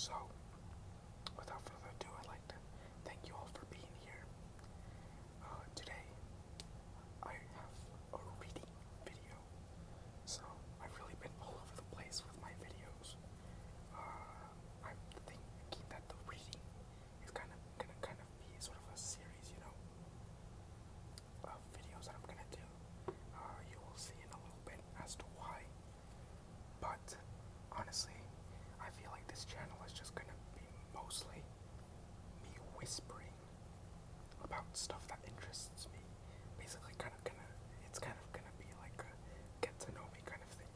So, without further ado, I'd like to thank you all for being here. Today, I have a reading video. So, I've really been all over the place with my videos. I'm thinking that the reading is gonna be sort of a series, of videos that I'm gonna do. You will see in a little bit as to why. But honestly, I feel like this channel is just gonna be mostly me whispering about stuff that interests me. Basically, it's kind of gonna be like a get to know me kind of thing,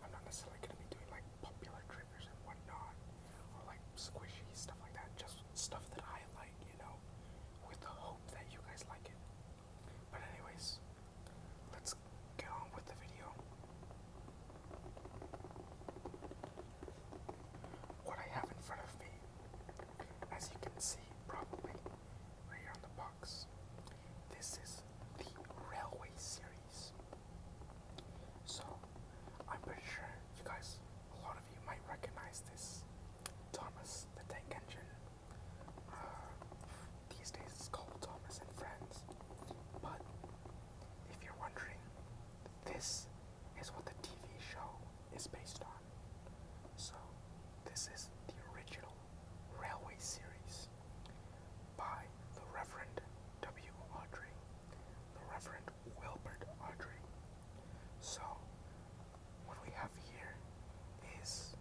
I'm not necessarily gonna be doing like popular triggers and whatnot, or like squishy stuff like that. Just stuff that I like, with the hope that you guys like it. But anyways, let's get on with the video. What I have in front of me, as you can see probably right here on the box, this is the Railway series. So I'm pretty sure a lot of you might recognize this Thomas the Tank Engine. These days it's called Thomas and Friends. But if you're wondering, this is what the TV show is based on. So this is the original Railway series by the Reverend W. Awdry, the Reverend Wilbert Awdry. So what we have here is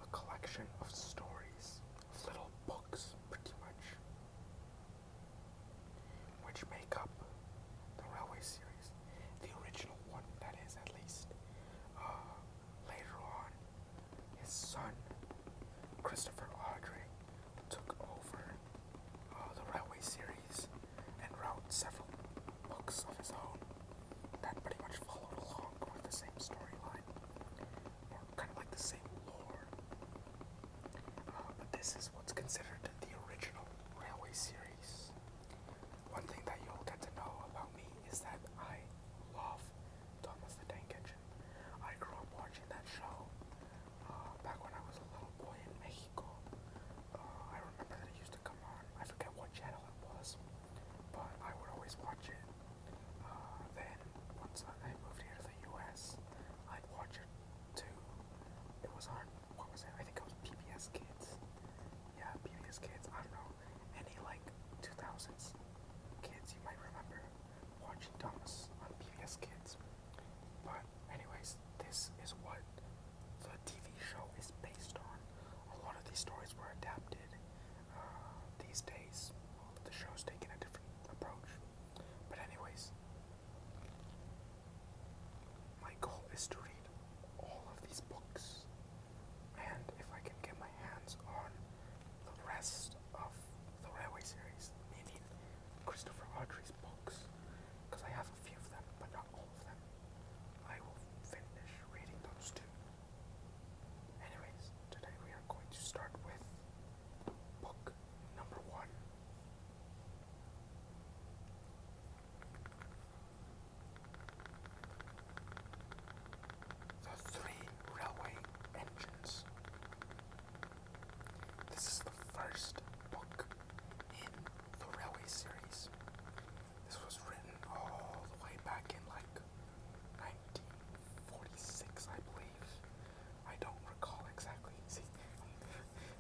a collection of stories, of little books pretty much, which make up the Railway series, the original one, that is, at least. Later on, his son, Christopher Awdry, took over the Railway series and wrote several books of his own that pretty much followed along with the same storyline, or kind of like the same lore. But this is what's considered the original Railway series. One thing that you'll get to know about me is that I love Thomas the Tank Engine. I grew up watching that show back when I was a little boy in Mexico. I remember that it used to come on. I forget what channel it was, but I would always watch it. Then once I moved here to the US, I'd watch it too. It was on, what was it? I think it was PBS Kids. Yeah, PBS Kids. I don't know. Any like 2000s kids you might remember watching Thomas on PBS Kids. But anyways, this is what the TV show is based on. A lot of these stories were adapted. These days, the show's taking a different approach. But anyways, my goal is to read all of these books, and if I can get my hands on the rest of the Railway series, meaning Christopher Awdry's books, because I have a few of them, but not all of them, I will finish reading those too. Anyways, today we are going to start with book number 1. The Three Railway Engines. This is the first book in the Railway series. This was written all the way back in like 1946, I believe. I don't recall exactly. See,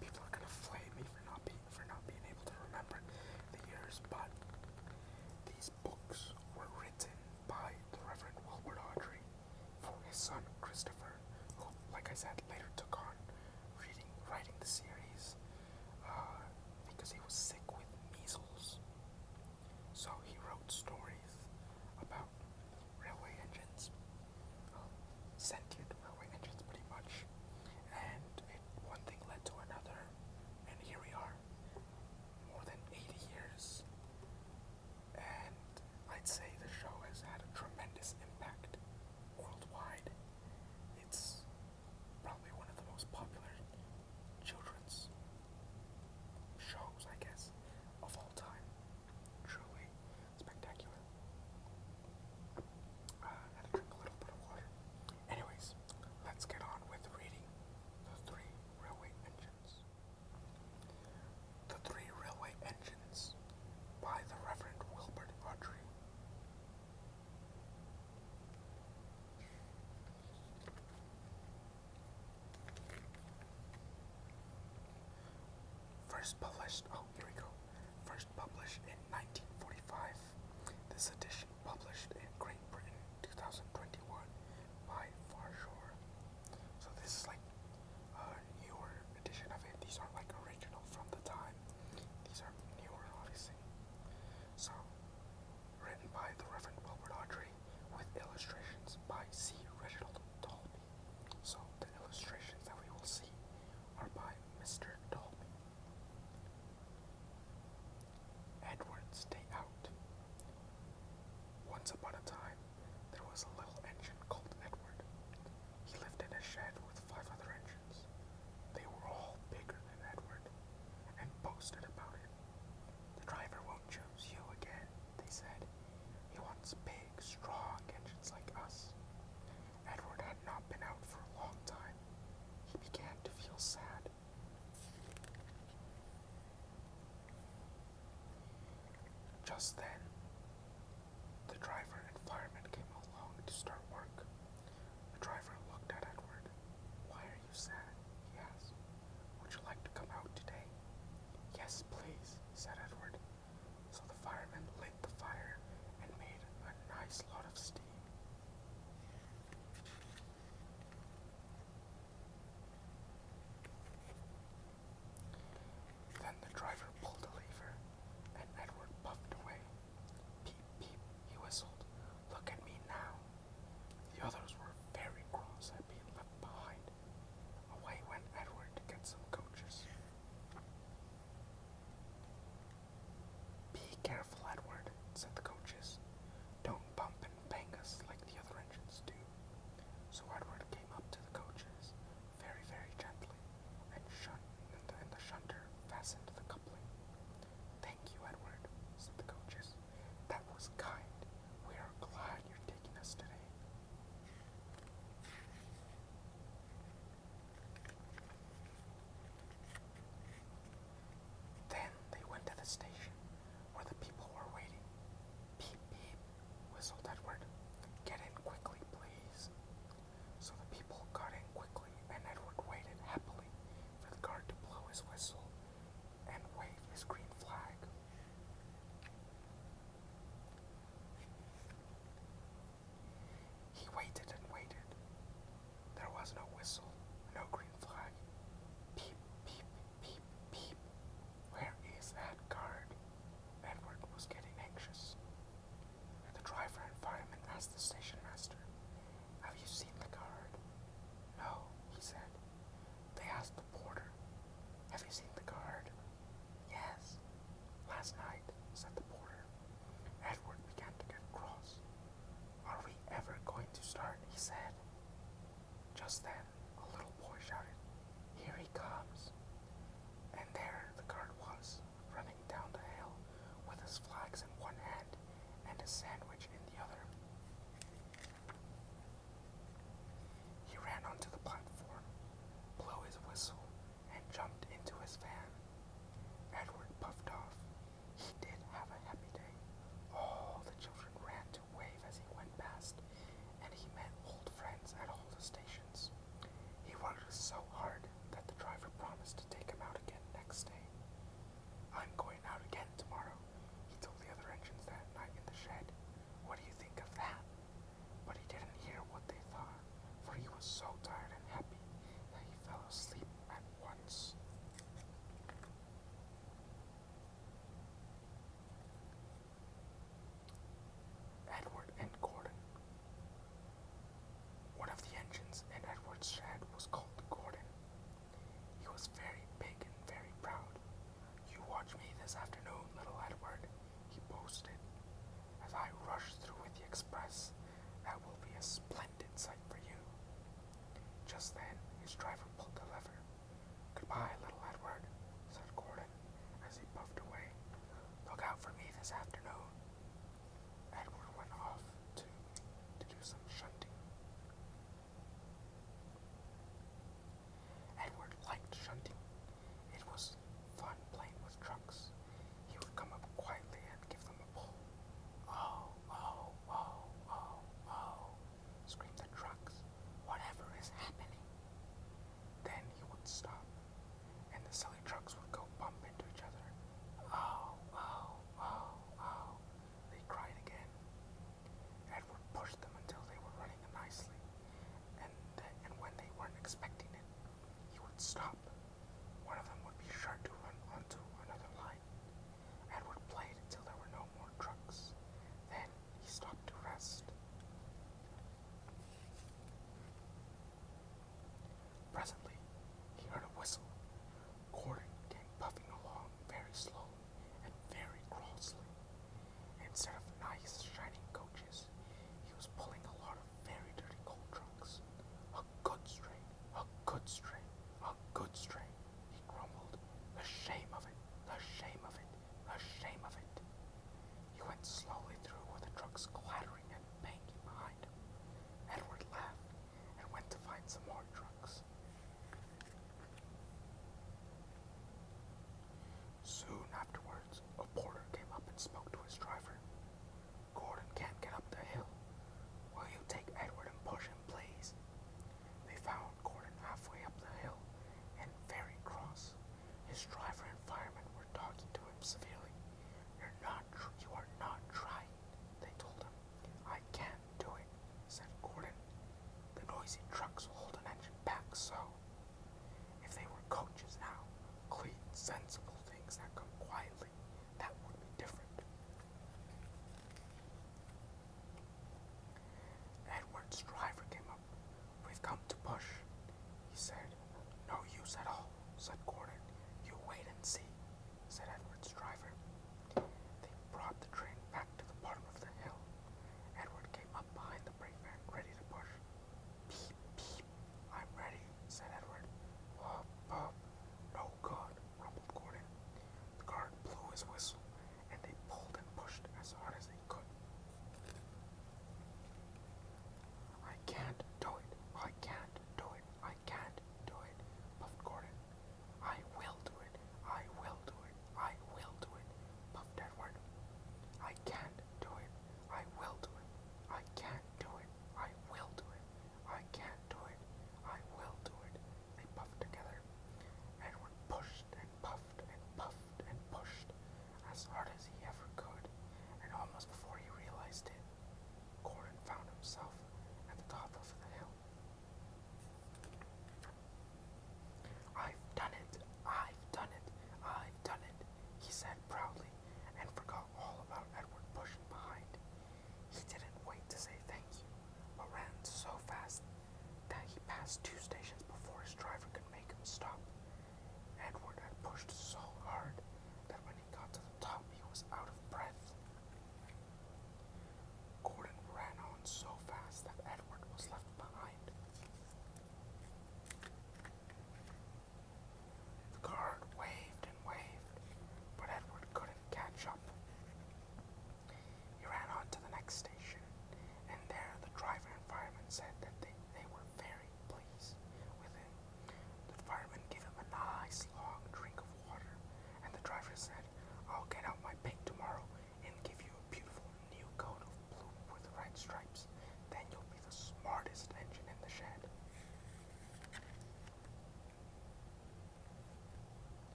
people are gonna flame me for not being able to remember the years, but these books were written by the Reverend Wilbert Awdry for his son Christopher, who, like I said, later took on writing the series because he was sick with measles. So he wrote stories about railway engines, sentient railway engines pretty much, and one thing led to another, and here we are, more than 80 years, and I'd say the show has had a tremendous impact worldwide. It's probably one of the most popular children's shows, I guess. Here we go. First published in 1945. This edition published in Great Britain 2021 by Farshore. So this is like a newer edition of it. These aren't like original from the time. These are newer, obviously. So, written by the Reverend Wilbur Audrey with illustrations by C. Reginald Dalby. So the illustrations that we will see are by Mr. Dalby. Edward, stay out. Once upon a time, there was a little engine called Edward. He lived in a shed with 5 other engines. They were all bigger than Edward, and boasted about it. The driver won't choose you again, they said. He wants big, strong engines like us. Edward had not been out for a long time. He began to feel sad. Just then, the driver and fireman came along to start work. The driver looked at Edward. Why are you sad? He asked. Would you like to come out today? Yes, please, said Edward. So the fireman lit the fire and made a nice lot of steam. Then the driver pulled a lever, and Edward puffed away. Peep, peep, he whistled. Look at me now. The others were very cross at being left behind. Away went Edward to get some coaches. Be careful, Edward, said the coaches. Don't bump and bang us like the other engines do. So Edward came up to the coaches, very, very gently, and the shunter fastened the coupling. Thank you, Edward, said the coaches. That was kind. We are glad you're taking us today. Then they went to the station, where the people were waiting. Peep, peep, whistled Edward. Get in quickly, please. So the people got in quickly, and Edward waited happily for the guard to blow his whistle and wave his green flag. He waited and waited. There was no whistle, no green flag. Peep, peep, peep, peep. Where is that guard? Edward was getting anxious. The driver and fireman asked the station master, Have you seen the guard? No, he said. They asked the porter, Have you seen the guard? Yes, last night, said the porter. Edward began to get cross. Are we ever going to start? He said. Just then, a little boy shouted, Here he comes. And there the guard was, running down the hill with his flags in one hand and a sandwich in the other. He ran onto the platform, blew his whistle, and jumped into his van. Edward puffed off. He did have a happy day. All the children ran to wave as he went past, and he met old friends at all the stations. He worked so hard that the driver promised to take him out again next day. I'm going out again tomorrow, he told the other engines that night in the shed. What do you think of that? But he didn't hear what they thought, for he was so tired and happy that he fell asleep at once. Edward and Gordon. One of the engines in Edward's shed was called Gordon. He was very big and very proud. You watch me this afternoon, little Edward, he boasted. As I rush through with the express, that will be a splendid sight for you. Just then, his driver pulled the lever. Goodbye, little Edward, said Gordon as he puffed away. Look out for me this afternoon. Edward went off to do some shunting. Edward liked shunting. It was fun playing with trucks. He would come up quietly and give them a pull. Oh, oh, oh, oh, oh, screamed the trucks. Whatever is happening? Then he would stop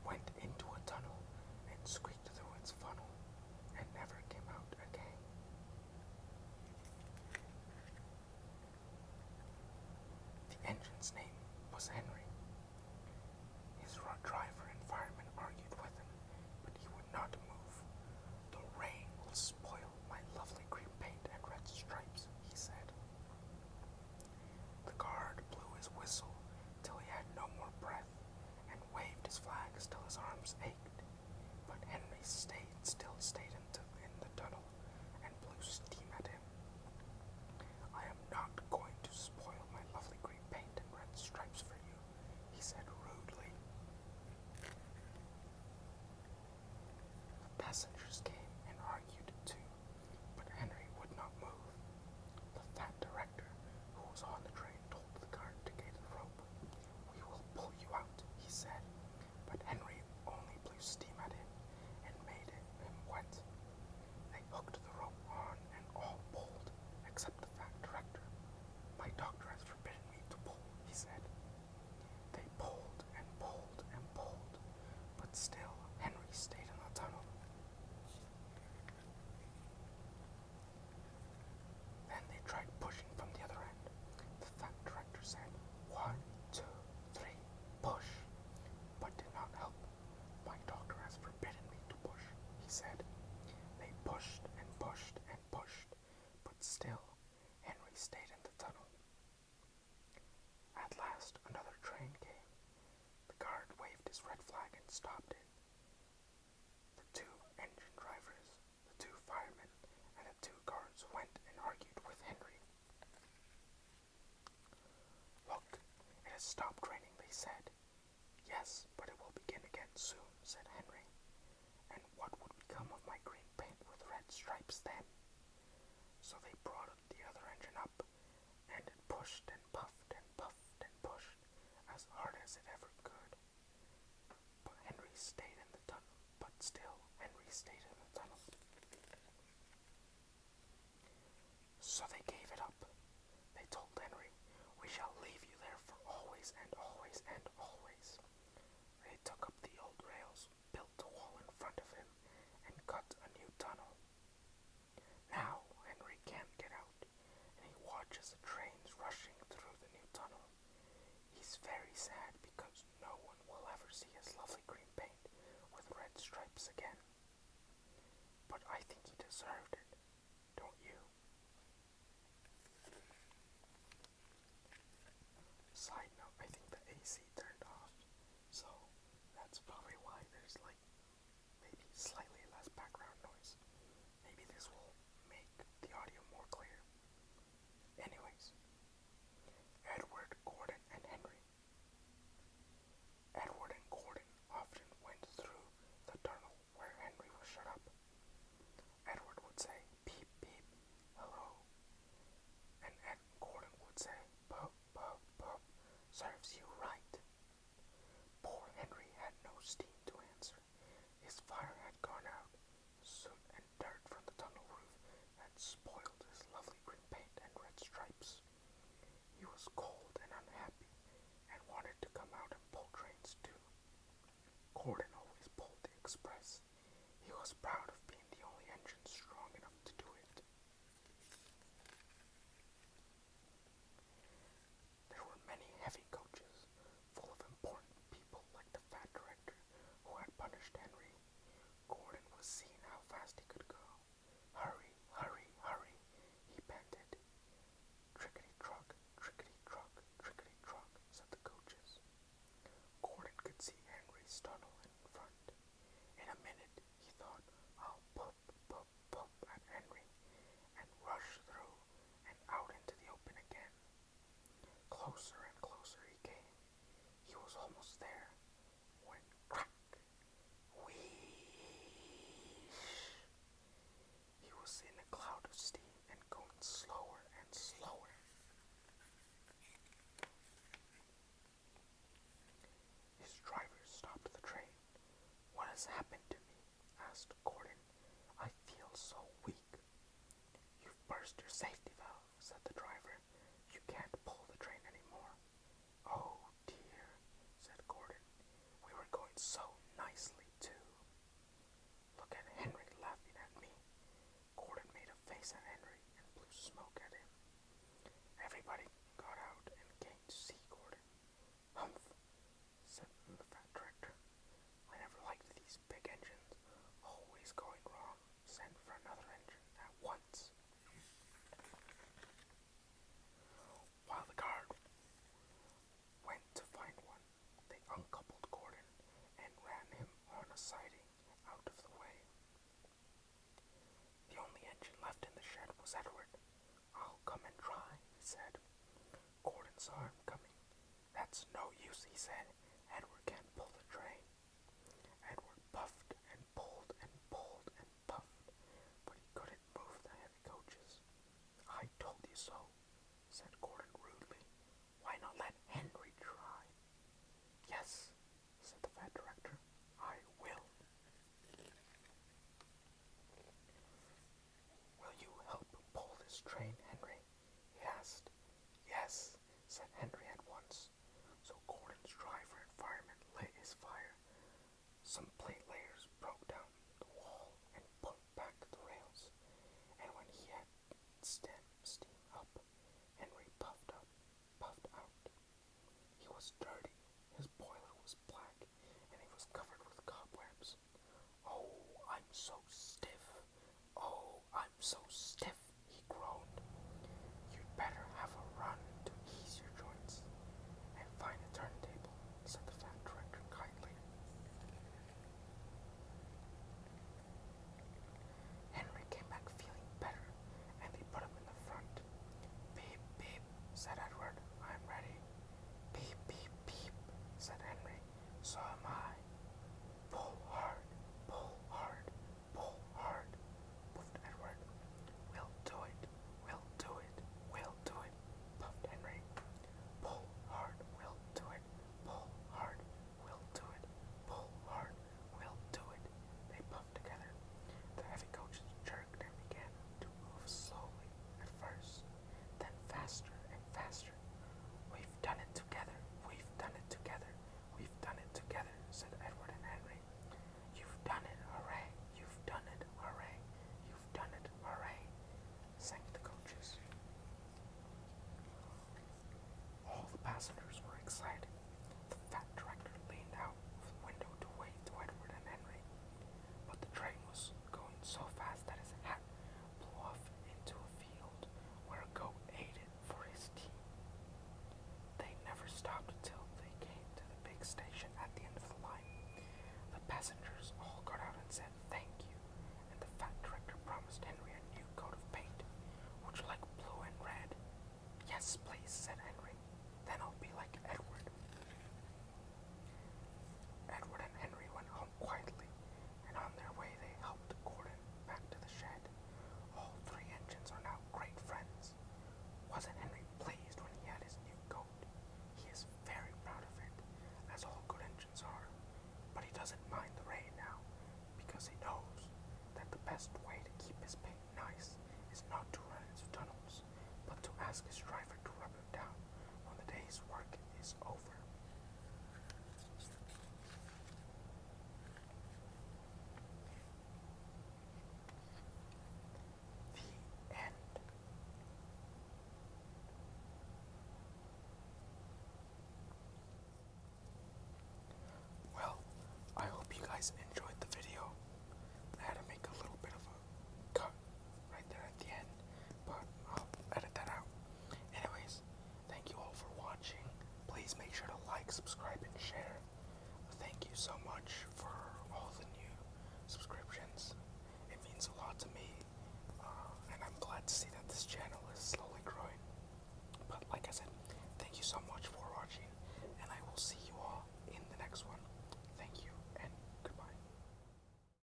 went into a tunnel and squeaked through its funnel and never came out again. The engine's name was Henry. His driver and fireman argued with him, but he would not move. The rain will spoil my lovely green paint and red stripes, he said. The guard blew his whistle till he had no more breath, and waved his flags till his arms ached. But Henry still stayed in the tunnel, and blew steam at him. I am not going to spoil my lovely green paint and red stripes for you, he said rudely. The passengers came and argued too, but Henry would not move. The fat director, who was on the train, told the guard to get the rope. We will pull you out, he said, but Henry only blew steam at him and made him wet. They hooked the rope on and all pulled, except the fat director. My doctor has forbidden me to pull, he said. They pulled and pulled and pulled, but still Henry stayed in the tunnel. Then they tried pushing from the other end. The fat director said, 1, 2, 3, push, but did not help. My doctor has forbidden me to push, he said. They pushed and pushed and pushed, but still Henry stayed in the tunnel. At last another train came. The guard waved his red flag and stopped it. The 2 engine drivers, the 2 firemen, and the 2 guards went and argued with Henry. Look, it has stopped raining, they said. Yes, but it will begin again soon, said Henry. And what would become of my green paint with red stripes then? So they brought the other engine up, and it pushed and puffed and puffed and pushed as hard as it ever could. But Henry stayed in the tunnel. But still, Henry stayed in the tunnel. So they gave it up. They told Henry, we shall leave you there for always and always and always. They took up the old rails, built a wall in front of him, and cut a new tunnel. Now Henry can't get out, and he watches the trains rushing through the new tunnel. He's very sad because no one will ever see his lovely green paint with red stripes again. But I think he deserved it, don't you? Side note, I think the AC turned off, so that's probably why there's maybe slightly less background noise. Maybe this will make the audio more clear. Anyways, Edward, Gordon, and Henry. Edward and Gordon often went through the tunnel where Henry was shut up. Edward would say, beep, beep, hello. And Gordon would say, pup, pup, pup, serves you right. Poor Henry had no steam to answer. His fire had gone out. Soot and dirt from the tunnel roof had spoiled his lovely green paint and red stripes. He was cold and unhappy, and wanted to come out and pull trains too. Gordon always pulled the express. He was proud of being the only engine strong enough to do it. There were many heavy coaches, full of important people like the fat director who had punished Henry. Gordon was seeing how fast he could go. Hurry, hurry, hurry, he panted. Trickety-truck, trickety-truck, trickety-truck, said the coaches. Gordon could see Henry's tunnel in front. In a minute, he thought, I'll pup, pup, pup at Henry, and rush through and out into the open again. Closer and closer he came. He was almost there, when crack, wheesh. He was in a cloud of steam and going slower and slower. His driver stopped the train. What has happened to me? Asked Gordon. I feel so weak. You've burst your safety valve, said the driver. You can't pull the train anymore. Oh dear, said Gordon. We were going so he said, Edward can't pull the train. Edward puffed and pulled and pulled and puffed, but he couldn't move the heavy coaches. I told you so, said Gordon rudely. Why not let Henry try? Yes, said the fat director, I will. Will you help pull this train, Henry? He asked. Yes, said Henry at once. So Gordon's driver and fireman lit his fire. Some plate layers broke down the wall and put back the rails, and when he had steam up, Henry puffed up, puffed out. He was dirty, his boiler was black, and he was covered with cobwebs. Oh, I'm so stiff! Oh, I'm so stiff!